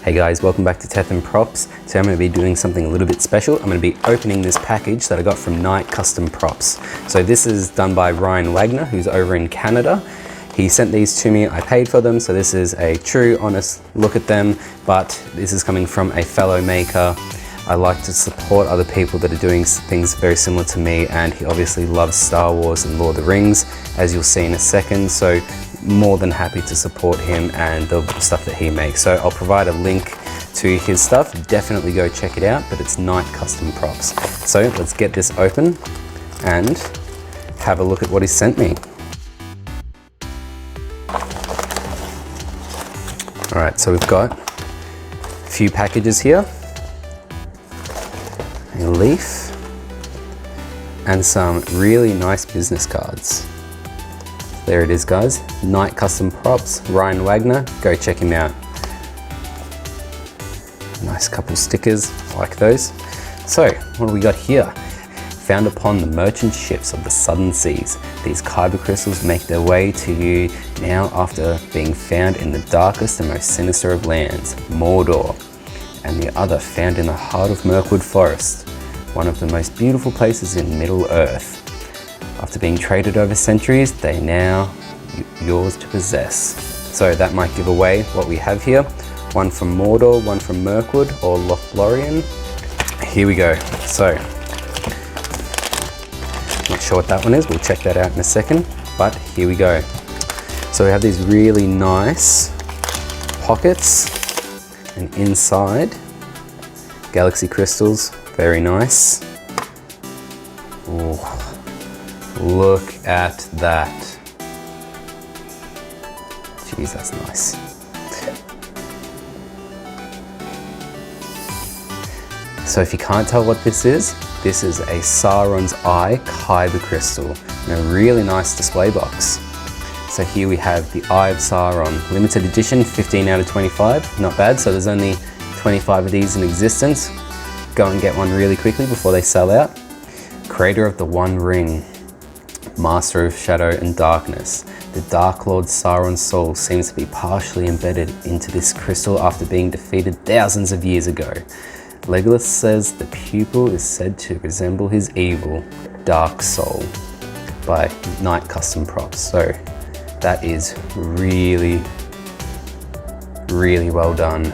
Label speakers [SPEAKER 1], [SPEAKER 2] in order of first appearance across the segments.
[SPEAKER 1] Hey guys, welcome back to Tethan Props. Today I'm going to be doing something a little bit special. I'm going to be opening this package that I got from Knight Custom Props. So this is done by Ryan Wagner, who's over in Canada. He sent these to me, I paid for them, so this is a true, honest look at them, but this is coming from a fellow maker. I like to support other people that are doing things very similar to me, and he obviously loves Star Wars and Lord of the Rings, as you'll see in a second, so more than happy to support him and the stuff that he makes. So I'll provide a link to his stuff. Definitely go check it out, but it's Knight Custom Props. So let's get this open and have a look at what he sent me. All right, so we've got a few packages here, a leaf, and some really nice business cards. There it is, guys. Knight Custom Props, Ryan Wagner. Go check him out. Nice couple stickers, like those. So, what do we got here? Found upon the merchant ships of the southern seas, these kyber crystals make their way to you now after being found in the darkest and most sinister of lands, Mordor, and the other found in the heart of Mirkwood Forest, one of the most beautiful places in Middle-earth. After being traded over centuries, they're now yours to possess. So that might give away what we have here. One from Mordor, one from Mirkwood or Lothlorien. Here we go. So, not sure what that one is. We'll check that out in a second, but here we go. So we have these really nice pockets, and inside, galaxy crystals, very nice. Ooh. Look at that. Jeez, that's nice. So if you can't tell what this is a Sauron's Eye Kyber crystal in a really nice display box. So here we have the Eye of Sauron, limited edition, 15 out of 25, not bad. So there's only 25 of these in existence. Go and get one really quickly before they sell out. Creator of the One Ring, Master of Shadow and Darkness. The Dark Lord Sauron's soul seems to be partially embedded into this crystal after being defeated thousands of years ago. Legolas says the pupil is said to resemble his evil, dark soul, by Knight Custom Props. So that is really, really well done.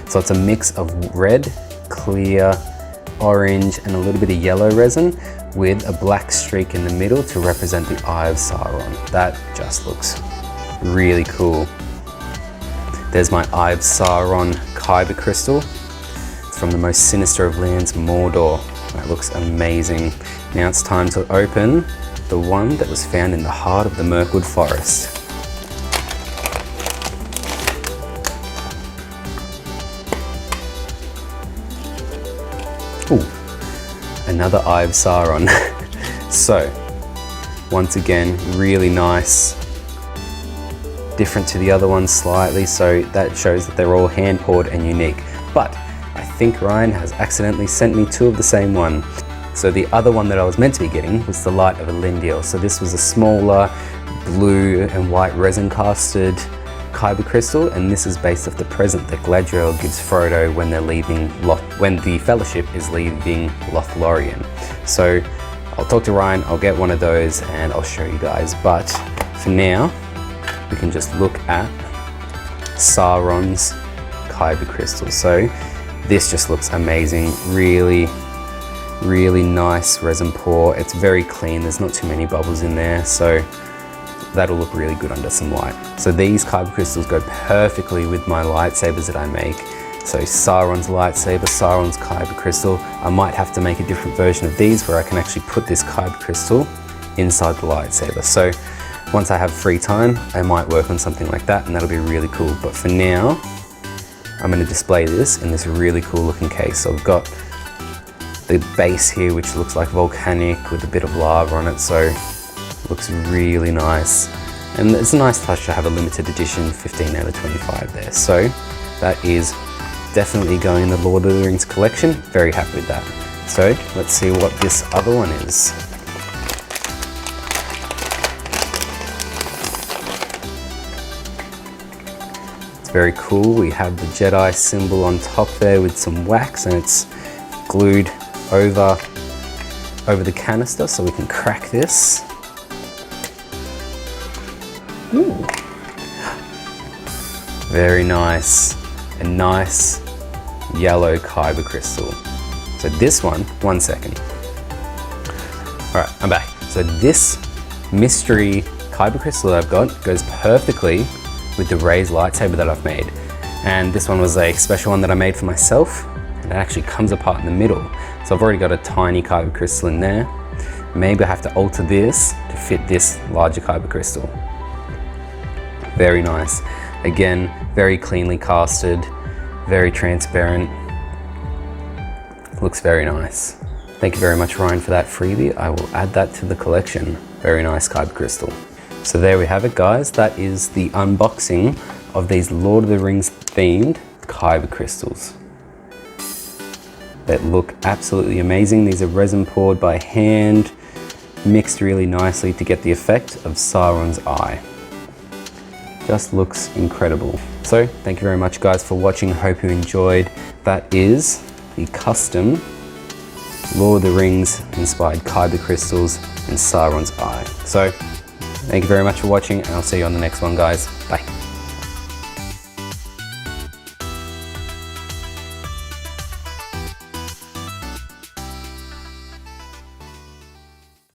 [SPEAKER 1] So it's a mix of red, clear, orange, and a little bit of yellow resin, with a black streak in the middle to represent the Eye of Sauron. That just looks really cool. There's my Eye of Sauron Kyber crystal. It's from the most sinister of lands, Mordor. That looks amazing. Now it's time to open the one that was found in the heart of the Mirkwood Forest. Ooh. Another Eye of Sauron. So, once again, really nice. Different to the other ones slightly, so that shows that they're all hand poured and unique. But I think Ryan has accidentally sent me two of the same one. So the other one that I was meant to be getting was the Light of Elendil. So this was a smaller blue and white resin casted kyber crystal, and this is based off the present that Galadriel gives Frodo when they're leaving when the Fellowship is leaving Lothlorien. So I'll talk to Ryan, I'll get one of those and I'll show you guys. But for now, we can just look at Sauron's kyber crystal. So this just looks amazing. Really, really nice resin pour. It's very clean. There's not too many bubbles in there, so that'll look really good under some light. So these kyber crystals go perfectly with my lightsabers that I make. So Sauron's lightsaber, Sauron's kyber crystal. I might have to make a different version of these where I can actually put this kyber crystal inside the lightsaber. So once I have free time, I might work on something like that, and that'll be really cool. But for now, I'm going to display this in this really cool looking case. So I've got the base here, which looks like volcanic with a bit of lava on it. So looks really nice, and it's a nice touch to have a limited edition 15 out of 25 there. So that is definitely going in the Lord of the Rings collection. Very happy with that. So let's see what this other one is. It's very cool. We have the Jedi symbol on top there with some wax, and it's glued over the canister so we can crack this. Ooh. Very nice. A nice yellow kyber crystal. So this one second. All right, I'm back. So this mystery kyber crystal that I've got goes perfectly with the raised lightsaber that I've made. And this one was a special one that I made for myself. And it actually comes apart in the middle. So I've already got a tiny kyber crystal in there. Maybe I have to alter this to fit this larger kyber crystal. Very nice. Again, very cleanly casted, very transparent. Looks very nice. Thank you very much, Ryan, for that freebie. I will add that to the collection. Very nice kyber crystal. So there we have it, guys. That is the unboxing of these Lord of the Rings themed kyber crystals. That look absolutely amazing. These are resin poured by hand, mixed really nicely to get the effect of Sauron's eye. Just looks incredible. So thank you very much, guys, for watching. Hope you enjoyed. That is the custom Lord of the Rings inspired kyber crystals and Sauron's eye. So thank you very much for watching, and I'll see you on the next one, guys. Bye.